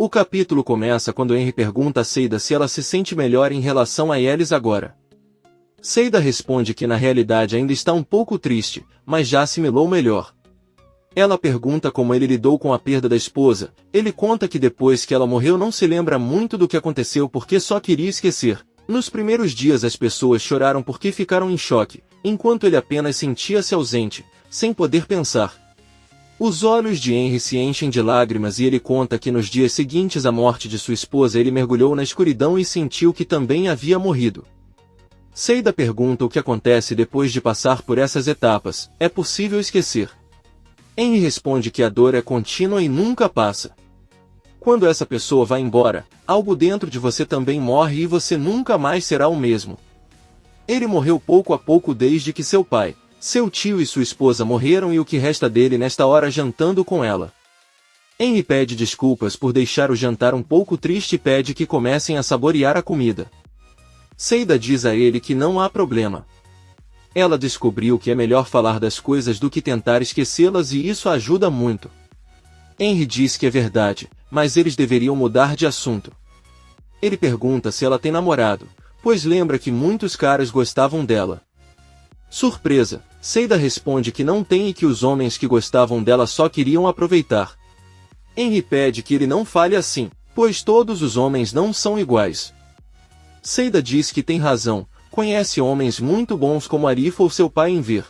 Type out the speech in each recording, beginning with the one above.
O capítulo começa quando Henry pergunta a Seida se ela se sente melhor em relação a eles agora. Seida responde que na realidade ainda está um pouco triste, mas já assimilou melhor. Ela pergunta como ele lidou com a perda da esposa. Ele conta que depois que ela morreu não se lembra muito do que aconteceu porque só queria esquecer. Nos primeiros dias as pessoas choraram porque ficaram em choque, enquanto ele apenas sentia-se ausente, sem poder pensar. Os olhos de Henry se enchem de lágrimas e ele conta que nos dias seguintes à morte de sua esposa ele mergulhou na escuridão e sentiu que também havia morrido. Seida pergunta o que acontece depois de passar por essas etapas. É possível esquecer? Henry responde que a dor é contínua e nunca passa. Quando essa pessoa vai embora, algo dentro de você também morre e você nunca mais será o mesmo. Ele morreu pouco a pouco desde que seu pai, seu tio e sua esposa morreram e o que resta dele nesta hora jantando com ela. Henry pede desculpas por deixar o jantar um pouco triste e pede que comecem a saborear a comida. Seida diz a ele que não há problema. Ela descobriu que é melhor falar das coisas do que tentar esquecê-las e isso ajuda muito. Henry diz que é verdade, mas eles deveriam mudar de assunto. Ele pergunta se ela tem namorado, pois lembra que muitos caras gostavam dela. Surpresa, Seida responde que não tem e que os homens que gostavam dela só queriam aproveitar. Henry pede que ele não fale assim, pois todos os homens não são iguais. Seida diz que tem razão. Conhece homens muito bons como Arif ou seu pai em ver.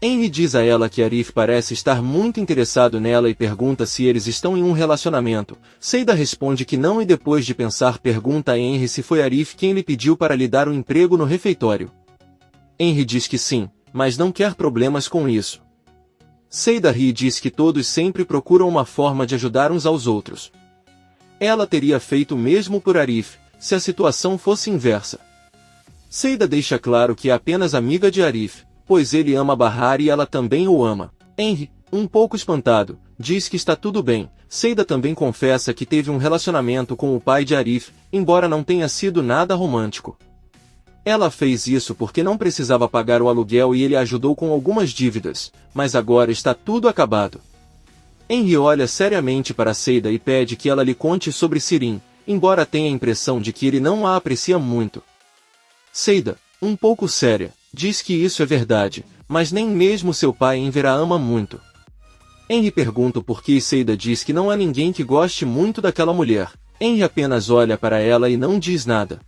Henry diz a ela que Arif parece estar muito interessado nela e pergunta se eles estão em um relacionamento. Seida responde que não e depois de pensar pergunta a Henry se foi Arif quem lhe pediu para lhe dar um emprego no refeitório. Henry diz que sim, mas não quer problemas com isso. Seida ri e diz que todos sempre procuram uma forma de ajudar uns aos outros. Ela teria feito o mesmo por Arif, se a situação fosse inversa. Seida deixa claro que é apenas amiga de Arif, pois ele ama Bahar e ela também o ama. Henry, um pouco espantado, diz que está tudo bem. Seida também confessa que teve um relacionamento com o pai de Arif, embora não tenha sido nada romântico. Ela fez isso porque não precisava pagar o aluguel e ele a ajudou com algumas dívidas, mas agora está tudo acabado. Henry olha seriamente para Seida e pede que ela lhe conte sobre Sirin, embora tenha a impressão de que ele não a aprecia muito. Seida, um pouco séria, diz que isso é verdade, mas nem mesmo seu pai Enver a ama muito. Henry pergunta por que Seida diz que não há ninguém que goste muito daquela mulher. Henry apenas olha para ela e não diz nada.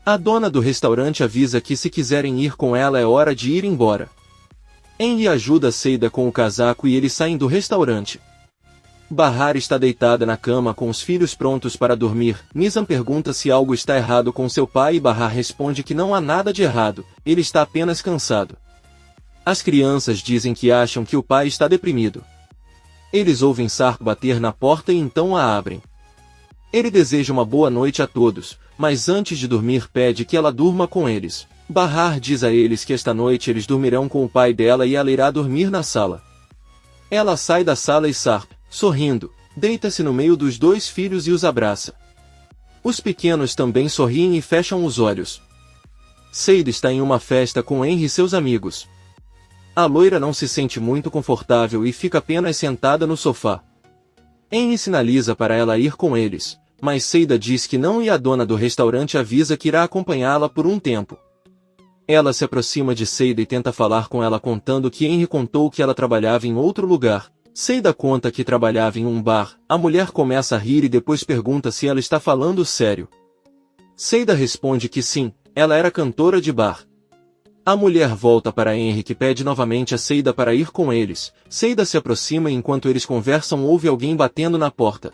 A dona do restaurante avisa que se quiserem ir com ela é hora de ir embora. Henry ajuda Seida com o casaco e eles saem do restaurante. Bahar está deitada na cama com os filhos prontos para dormir. Nizam pergunta se algo está errado com seu pai e Bahar responde que não há nada de errado, ele está apenas cansado. As crianças dizem que acham que o pai está deprimido. Eles ouvem Sark bater na porta e então a abrem. Ele deseja uma boa noite a todos, mas antes de dormir pede que ela durma com eles. Bahar diz a eles que esta noite eles dormirão com o pai dela e ela irá dormir na sala. Ela sai da sala e Sark, sorrindo, deita-se no meio dos dois filhos e os abraça. Os pequenos também sorriem e fecham os olhos. Seida está em uma festa com Henry e seus amigos. A loira não se sente muito confortável e fica apenas sentada no sofá. Henry sinaliza para ela ir com eles, mas Seida diz que não e a dona do restaurante avisa que irá acompanhá-la por um tempo. Ela se aproxima de Seida e tenta falar com ela contando que Henry contou que ela trabalhava em outro lugar. Seida conta que trabalhava em um bar. A mulher começa a rir e depois pergunta se ela está falando sério. Seida responde que sim, ela era cantora de bar. A mulher volta para Henry que pede novamente a Seida para ir com eles. Seida se aproxima e enquanto eles conversam ouve alguém batendo na porta.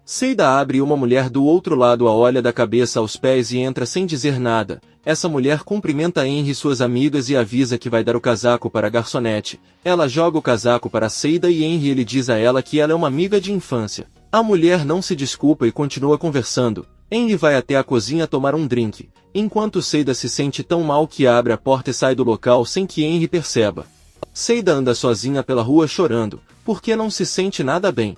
Seida abre e uma mulher do outro lado a olha da cabeça aos pés e entra sem dizer nada. Essa mulher cumprimenta Henry e suas amigas e avisa que vai dar o casaco para a garçonete. Ela joga o casaco para Seida e Henry ele diz a ela que ela é uma amiga de infância. A mulher não se desculpa e continua conversando. Henry vai até a cozinha tomar um drink, enquanto Seida se sente tão mal que abre a porta e sai do local sem que Henry perceba. Seida anda sozinha pela rua chorando, porque não se sente nada bem.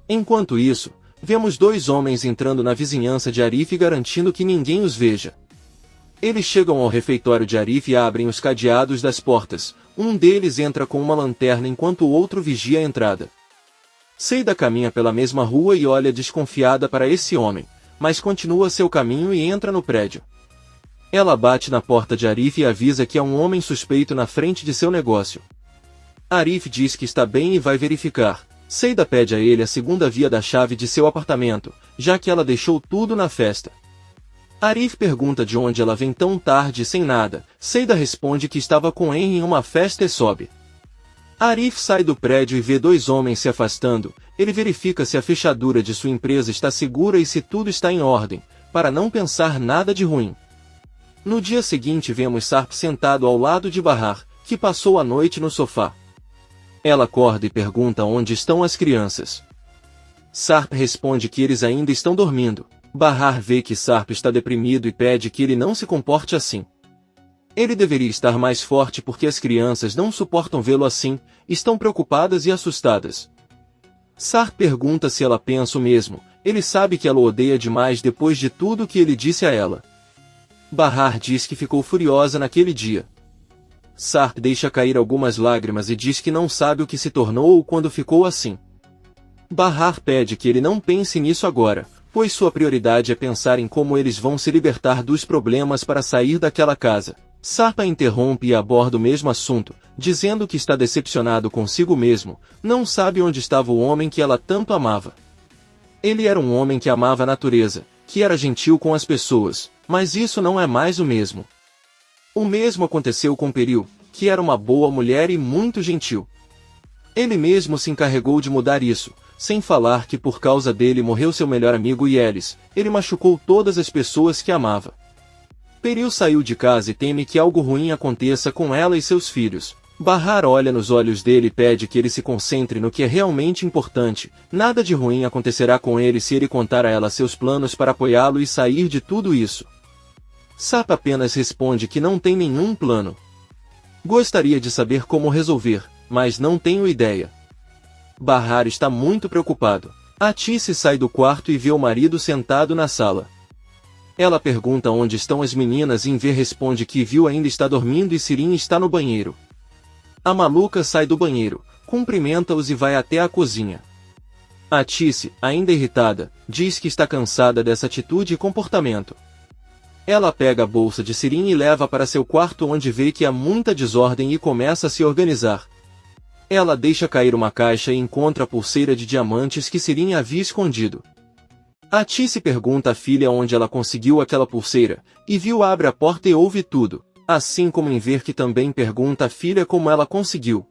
Enquanto isso, vemos dois homens entrando na vizinhança de Arif garantindo que ninguém os veja. Eles chegam ao refeitório de Arif e abrem os cadeados das portas. Um deles entra com uma lanterna enquanto o outro vigia a entrada. Seida caminha pela mesma rua e olha desconfiada para esse homem, mas continua seu caminho e entra no prédio. Ela bate na porta de Arif e avisa que há um homem suspeito na frente de seu negócio. Arif diz que está bem e vai verificar. Seida pede a ele a segunda via da chave de seu apartamento, já que ela deixou tudo na festa. Arif pergunta de onde ela vem tão tarde sem nada. Seida responde que estava com Henry em uma festa e sobe. Arif sai do prédio e vê dois homens se afastando. Ele verifica se a fechadura de sua empresa está segura e se tudo está em ordem, para não pensar nada de ruim. No dia seguinte vemos Sarp sentado ao lado de Bahar, que passou a noite no sofá. Ela acorda e pergunta onde estão as crianças. Sarp responde que eles ainda estão dormindo. Bahar vê que Sarp está deprimido e pede que ele não se comporte assim. Ele deveria estar mais forte porque as crianças não suportam vê-lo assim, estão preocupadas e assustadas. Sarp pergunta se ela pensa o mesmo. Ele sabe que ela o odeia demais depois de tudo que ele disse a ela. Bahar diz que ficou furiosa naquele dia. Sarp deixa cair algumas lágrimas e diz que não sabe o que se tornou ou quando ficou assim. Bahar pede que ele não pense nisso agora, pois sua prioridade é pensar em como eles vão se libertar dos problemas para sair daquela casa. Sarp a interrompe e aborda o mesmo assunto, dizendo que está decepcionado consigo mesmo, não sabe onde estava o homem que ela tanto amava. Ele era um homem que amava a natureza, que era gentil com as pessoas, mas isso não é mais o mesmo. O mesmo aconteceu com Peril, que era uma boa mulher e muito gentil. Ele mesmo se encarregou de mudar isso, sem falar que por causa dele morreu seu melhor amigo Yelis. Ele machucou todas as pessoas que amava. Peril saiu de casa e teme que algo ruim aconteça com ela e seus filhos. Bahar olha nos olhos dele e pede que ele se concentre no que é realmente importante. Nada de ruim acontecerá com ele se ele contar a ela seus planos para apoiá-lo e sair de tudo isso. Sarp apenas responde que não tem nenhum plano. Gostaria de saber como resolver, mas não tenho ideia. Bahar está muito preocupado. Atice sai do quarto e vê o marido sentado na sala. Ela pergunta onde estão as meninas e Enver responde que Viu ainda está dormindo e Sirin está no banheiro. A maluca sai do banheiro, cumprimenta-os e vai até a cozinha. Atice, ainda irritada, diz que está cansada dessa atitude e comportamento. Ela pega a bolsa de Sirin e leva para seu quarto onde vê que há muita desordem e começa a se organizar. Ela deixa cair uma caixa e encontra a pulseira de diamantes que Sirin havia escondido. Atice pergunta à filha onde ela conseguiu aquela pulseira, e Viu abre a porta e ouve tudo, assim como Enver que também pergunta à filha como ela conseguiu.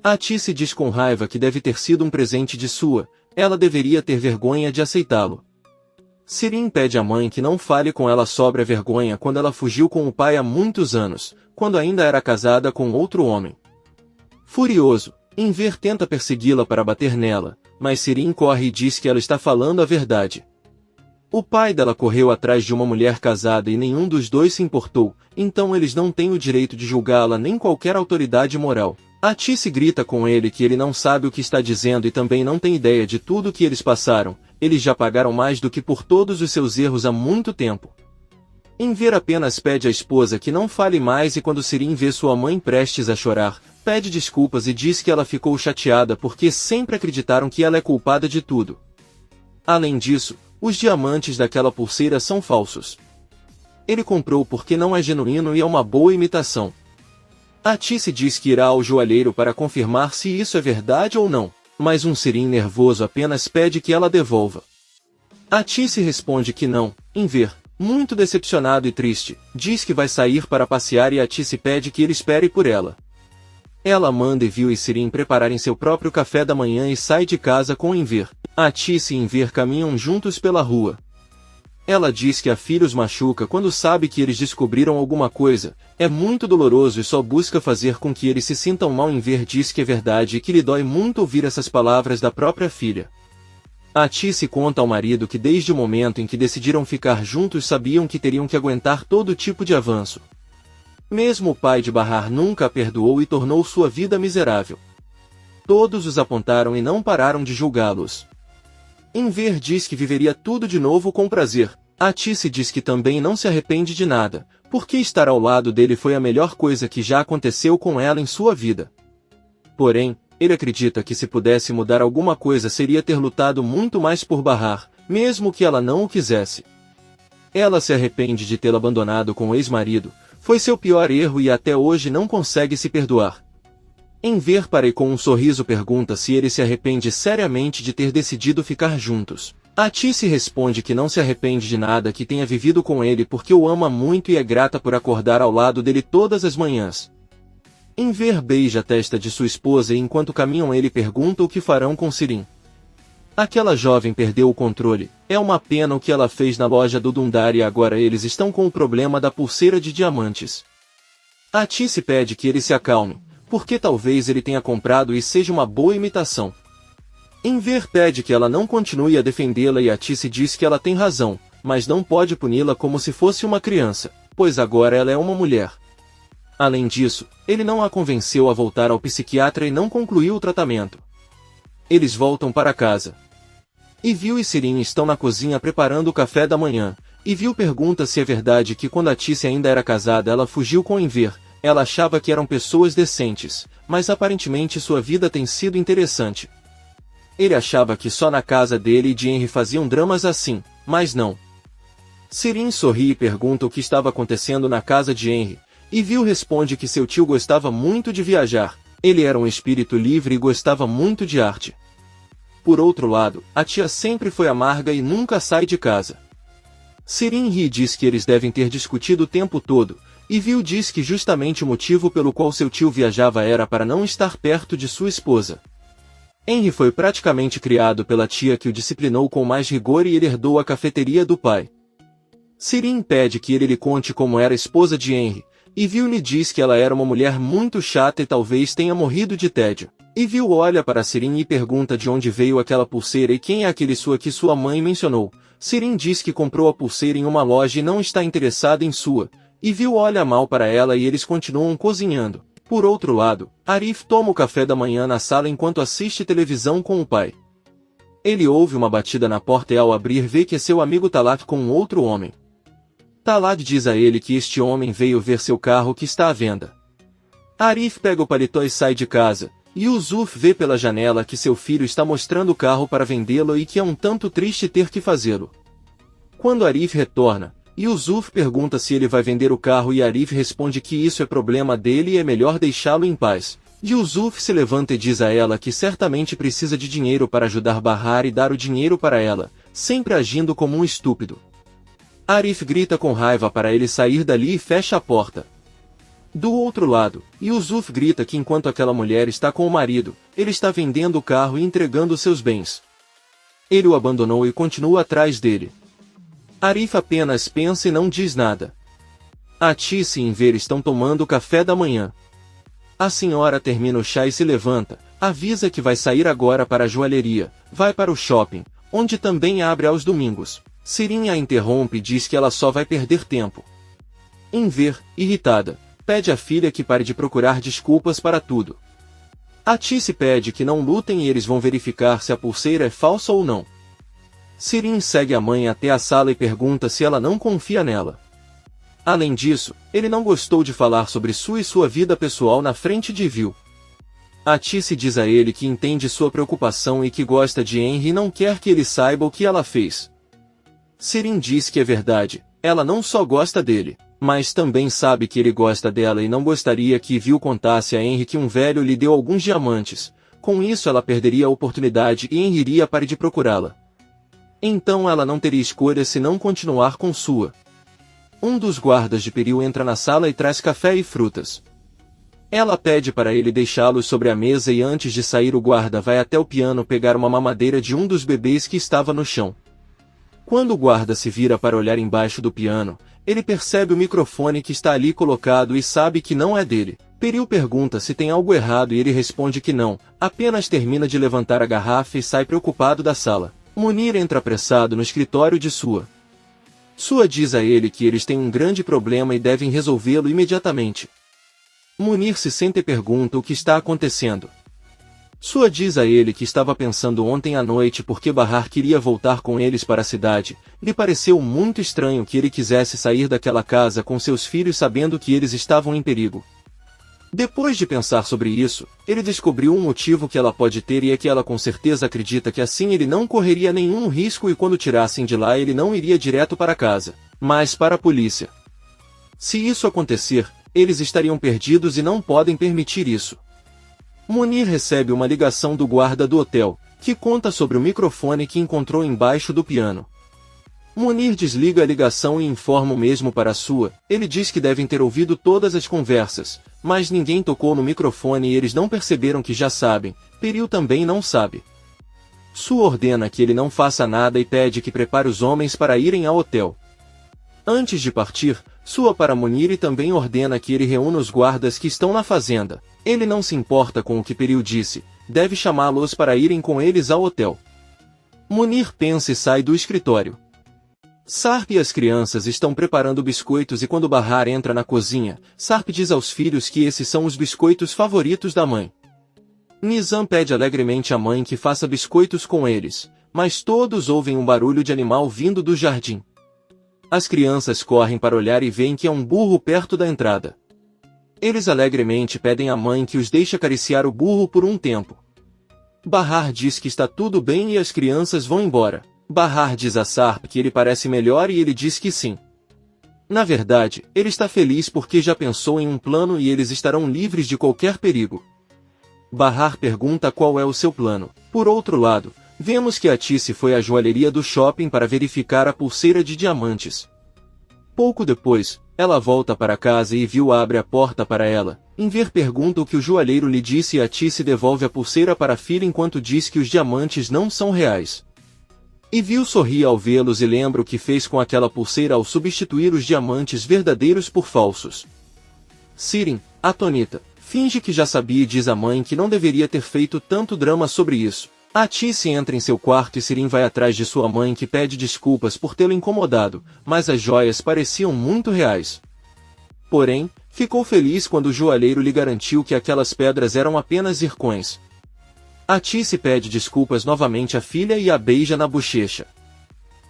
Atice diz com raiva que deve ter sido um presente de sua, ela deveria ter vergonha de aceitá-lo. Sirin pede à mãe que não fale com ela sobre a vergonha quando ela fugiu com o pai há muitos anos, quando ainda era casada com outro homem. Furioso, Enver tenta persegui-la para bater nela, mas Sirin corre e diz que ela está falando a verdade. O pai dela correu atrás de uma mulher casada e nenhum dos dois se importou, então eles não têm o direito de julgá-la nem qualquer autoridade moral. Atice grita com ele que ele não sabe o que está dizendo e também não tem ideia de tudo que eles passaram. Eles já pagaram mais do que por todos os seus erros há muito tempo. Enver apenas pede à esposa que não fale mais e quando Sirin vê sua mãe prestes a chorar, pede desculpas e diz que ela ficou chateada porque sempre acreditaram que ela é culpada de tudo. Além disso, os diamantes daquela pulseira são falsos. Ele comprou porque não é genuíno e é uma boa imitação. Atice diz que irá ao joalheiro para confirmar se isso é verdade ou não, mas Sirin nervoso apenas pede que ela devolva. Atice responde que não. Enver, muito decepcionado e triste, diz que vai sair para passear e Atice pede que ele espere por ela. Ela manda Viu e Sirin prepararem seu próprio café da manhã e sai de casa com Enver. Atice e Enver caminham juntos pela rua. Ela diz que a filha os machuca quando sabe que eles descobriram alguma coisa, é muito doloroso e só busca fazer com que eles se sintam mal. Enver diz que é verdade e que lhe dói muito ouvir essas palavras da própria filha. Atice conta ao marido que desde o momento em que decidiram ficar juntos sabiam que teriam que aguentar todo tipo de avanço. Mesmo o pai de Bahar nunca a perdoou e tornou sua vida miserável. Todos os apontaram e não pararam de julgá-los. Enver diz que viveria tudo de novo com prazer. Atice diz que também não se arrepende de nada, porque estar ao lado dele foi a melhor coisa que já aconteceu com ela em sua vida. Porém, Ele acredita que se pudesse mudar alguma coisa seria ter lutado muito mais por Bahar, mesmo que ela não o quisesse. Ela se arrepende de tê-lo abandonado com o ex-marido, foi seu pior erro e até hoje não consegue se perdoar. Enver para e com um sorriso pergunta se ele se arrepende seriamente de ter decidido ficar juntos. Atice responde que não se arrepende de nada, que tenha vivido com ele porque o ama muito e é grata por acordar ao lado dele todas as manhãs. Enver beija a testa de sua esposa e enquanto caminham ele pergunta o que farão com Sirin. Aquela jovem perdeu o controle, é uma pena o que ela fez na loja do Dundar e agora eles estão com o problema da pulseira de diamantes. Atice pede que ele se acalme, porque talvez ele tenha comprado e seja uma boa imitação. Enver pede que ela não continue a defendê-la e Atice diz que ela tem razão, mas não pode puni-la como se fosse uma criança, pois agora ela é uma mulher. Além disso, ele não a convenceu a voltar ao psiquiatra e não concluiu o tratamento. Eles voltam para casa. Ivil e Sirin estão na cozinha preparando o café da manhã. Ivil pergunta se é verdade que quando Atice ainda era casada ela fugiu com Enver. Ela achava que eram pessoas decentes, mas aparentemente sua vida tem sido interessante. Ele achava que só na casa dele e de Henry faziam dramas assim, mas não. Sirin sorri e pergunta o que estava acontecendo na casa de Henry. Ivil responde que seu tio gostava muito de viajar, ele era um espírito livre e gostava muito de arte. Por outro lado, a tia sempre foi amarga e nunca sai de casa. Sirin ri e diz que eles devem ter discutido o tempo todo, Ivil diz que justamente o motivo pelo qual seu tio viajava era para não estar perto de sua esposa. Henry foi praticamente criado pela tia que o disciplinou com mais rigor e ele herdou a cafeteria do pai. Sirin pede que ele lhe conte como era a esposa de Henry. Ivil lhe diz que ela era uma mulher muito chata e talvez tenha morrido de tédio. Ivil olha para Sirin e pergunta de onde veio aquela pulseira e quem é aquele sua que sua mãe mencionou. Sirin diz que comprou a pulseira em uma loja e não está interessada em sua. Ivil olha mal para ela e eles continuam cozinhando. Por outro lado, Arif toma o café da manhã na sala enquanto assiste televisão com o pai. Ele ouve uma batida na porta e ao abrir vê que é seu amigo Talat com um outro homem. Talat diz a ele que este homem veio ver seu carro que está à venda. Arif pega o paletó e sai de casa, e Yusuf vê pela janela que seu filho está mostrando o carro para vendê-lo e que é um tanto triste ter que fazê-lo. Quando Arif retorna, Yusuf pergunta se ele vai vender o carro e Arif responde que isso é problema dele e é melhor deixá-lo em paz. Yusuf se levanta e diz a ela que certamente precisa de dinheiro para ajudar Bahar e dar o dinheiro para ela, sempre agindo como um estúpido. Arif grita com raiva para ele sair dali e fecha a porta. Do outro lado, Yusuf grita que enquanto aquela mulher está com o marido, ele está vendendo o carro e entregando seus bens. Ele o abandonou e continua atrás dele. Arif apenas pensa e não diz nada. Atice e Enver estão tomando o café da manhã. A senhora termina o chá e se levanta, avisa que vai sair agora para a joalheria, vai para o shopping, onde também abre aos domingos. Sirin a interrompe e diz que ela só vai perder tempo. Enver, irritada, pede à filha que pare de procurar desculpas para tudo. Atice pede que não lutem e eles vão verificar se a pulseira é falsa ou não. Sirin segue a mãe até a sala e pergunta se ela não confia nela. Além disso, ele não gostou de falar sobre sua vida pessoal na frente de Ivil. Atice diz a ele que entende sua preocupação e que gosta de Henry e não quer que ele saiba o que ela fez. Sirin diz que é verdade, ela não só gosta dele, mas também sabe que ele gosta dela e não gostaria que Ivil contasse a Henry que um velho lhe deu alguns diamantes, com isso ela perderia a oportunidade e Henry iria parar de procurá-la. Então ela não teria escolha senão continuar com sua. Um dos guardas de Peril entra na sala e traz café e frutas. Ela pede para ele deixá-los sobre a mesa e antes de sair o guarda vai até o piano pegar uma mamadeira de um dos bebês que estava no chão. Quando o guarda se vira para olhar embaixo do piano, ele percebe o microfone que está ali colocado e sabe que não é dele. Peril pergunta se tem algo errado e ele responde que não, apenas termina de levantar a garrafa e sai preocupado da sala. Munir entra apressado no escritório de Sua. Sua diz a ele que eles têm um grande problema e devem resolvê-lo imediatamente. Munir se sente e pergunta o que está acontecendo. Sua diz a ele que estava pensando ontem à noite porque Bahar queria voltar com eles para a cidade. Lhe pareceu muito estranho que ele quisesse sair daquela casa com seus filhos sabendo que eles estavam em perigo. Depois de pensar sobre isso, ele descobriu um motivo que ela pode ter e é que ela com certeza acredita que assim ele não correria nenhum risco e quando tirassem de lá ele não iria direto para casa, mas para a polícia. Se isso acontecer, eles estariam perdidos e não podem permitir isso. Munir recebe uma ligação do guarda do hotel, que conta sobre o microfone que encontrou embaixo do piano. Munir desliga a ligação e informa o mesmo para Sua. Ele diz que devem ter ouvido todas as conversas, mas ninguém tocou no microfone e eles não perceberam que já sabem. Peril também não sabe. Sua ordena que ele não faça nada e pede que prepare os homens para irem ao hotel. Antes de partir, Sua para Munir e também ordena que ele reúna os guardas que estão na fazenda. Ele não se importa com o que Peril disse, deve chamá-los para irem com eles ao hotel. Munir pensa e sai do escritório. Sarp e as crianças estão preparando biscoitos e quando Bahar entra na cozinha, Sarp diz aos filhos que esses são os biscoitos favoritos da mãe. Nizam pede alegremente à mãe que faça biscoitos com eles, mas todos ouvem um barulho de animal vindo do jardim. As crianças correm para olhar e veem que é um burro perto da entrada. Eles alegremente pedem à mãe que os deixe acariciar o burro por um tempo. Bahar diz que está tudo bem e as crianças vão embora. Bahar diz a Sarp que ele parece melhor e ele diz que sim. Na verdade, ele está feliz porque já pensou em um plano e eles estarão livres de qualquer perigo. Bahar pergunta qual é o seu plano. Por outro lado, vemos que Atice foi à joalheria do shopping para verificar a pulseira de diamantes. Pouco depois, ela volta para casa e Viu abre a porta para ela. Enver pergunta o que o joalheiro lhe disse e Atice devolve a pulseira para a filha enquanto diz que os diamantes não são reais. E Viu sorri ao vê-los e lembra o que fez com aquela pulseira ao substituir os diamantes verdadeiros por falsos. Sirin, atônita, finge que já sabia e diz à mãe que não deveria ter feito tanto drama sobre isso. Atice entra em seu quarto e Sirin vai atrás de sua mãe que pede desculpas por tê-lo incomodado, mas as joias pareciam muito reais. Porém, ficou feliz quando o joalheiro lhe garantiu que aquelas pedras eram apenas zircões. Atice pede desculpas novamente à filha e a beija na bochecha.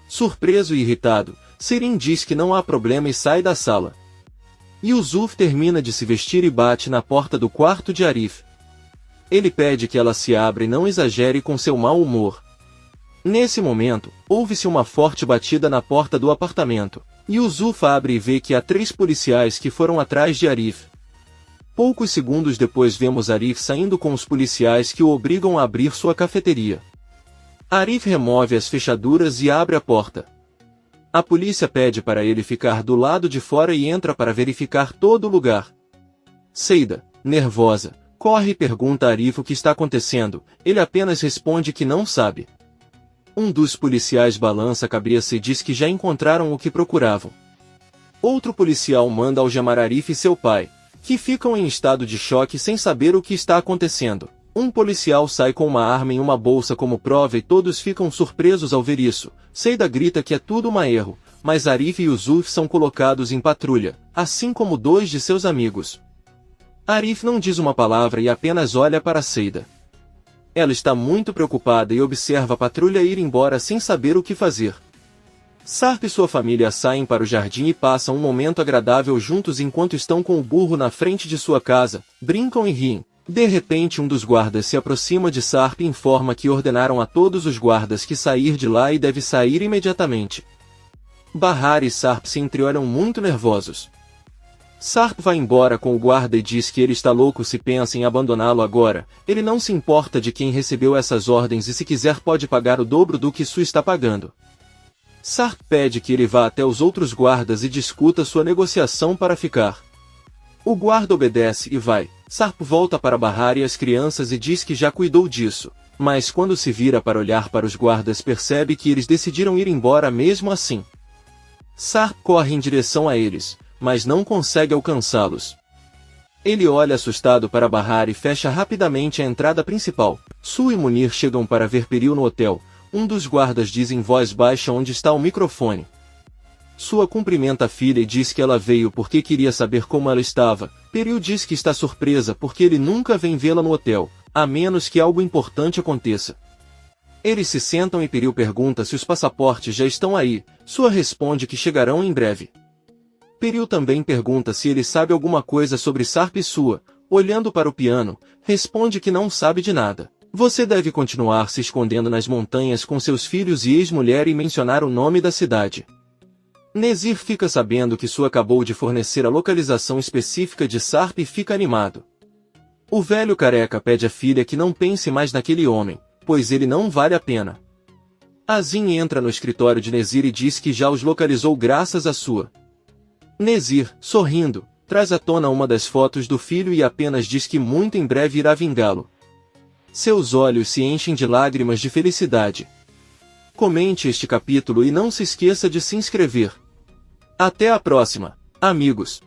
Surpreso e irritado, Sirin diz que não há problema e sai da sala. Yusuf termina de se vestir e bate na porta do quarto de Arif. Ele pede que ela se abra e não exagere com seu mau humor. Nesse momento, ouve-se uma forte batida na porta do apartamento. Yusuf abre e vê que há 3 policiais que foram atrás de Arif. Poucos segundos depois vemos Arif saindo com os policiais que o obrigam a abrir sua cafeteria. Arif remove as fechaduras e abre a porta. A polícia pede para ele ficar do lado de fora e entra para verificar todo o lugar. Seida, nervosa, corre e pergunta a Arif o que está acontecendo, ele apenas responde que não sabe. Um dos policiais balança a cabeça e diz que já encontraram o que procuravam. Outro policial manda algemar Arif e seu pai, que ficam em estado de choque sem saber o que está acontecendo. Um policial sai com uma arma em uma bolsa como prova e todos ficam surpresos ao ver isso. Seida grita que é tudo um erro, mas Arif e Yusuf são colocados em patrulha, assim como 2 de seus amigos. Arif não diz uma palavra e apenas olha para Seida. Ela está muito preocupada e observa a patrulha ir embora sem saber o que fazer. Sarp e sua família saem para o jardim e passam um momento agradável juntos enquanto estão com o burro na frente de sua casa, brincam e riem. De repente um dos guardas se aproxima de Sarp e informa que ordenaram a todos os guardas que sair de lá e deve sair imediatamente. Bahar e Sarp se entreolham muito nervosos. Sarp vai embora com o guarda e diz que ele está louco se pensa em abandoná-lo agora, ele não se importa de quem recebeu essas ordens e se quiser pode pagar o dobro do que Su está pagando. Sarp pede que ele vá até os outros guardas e discuta sua negociação para ficar. O guarda obedece e vai. Sarp volta para Bahar e as crianças e diz que já cuidou disso, mas quando se vira para olhar para os guardas percebe que eles decidiram ir embora mesmo assim. Sarp corre em direção a eles, mas não consegue alcançá-los. Ele olha assustado para Bahar e fecha rapidamente a entrada principal. Su e Munir chegam para ver Peril no hotel. Um dos guardas diz em voz baixa onde está o microfone. Sua cumprimenta a filha e diz que ela veio porque queria saber como ela estava. Peril diz que está surpresa porque ele nunca vem vê-la no hotel, a menos que algo importante aconteça. Eles se sentam e Peril pergunta se os passaportes já estão aí. Sua responde que chegarão em breve. Peril também pergunta se ele sabe alguma coisa sobre Sarp e Sua. olhando para o piano, responde que não sabe de nada. Você deve continuar se escondendo nas montanhas com seus filhos e ex-mulher e mencionar o nome da cidade. Nezir fica sabendo que Sue acabou de fornecer a localização específica de Sarp e fica animado. O velho careca pede à filha que não pense mais naquele homem, pois ele não vale a pena. Azim entra no escritório de Nezir e diz que já os localizou graças a Sue. Nezir, sorrindo, traz à tona uma das fotos do filho e apenas diz que muito em breve irá vingá-lo. Seus olhos se enchem de lágrimas de felicidade. Comente este capítulo e não se esqueça de se inscrever. Até a próxima, amigos!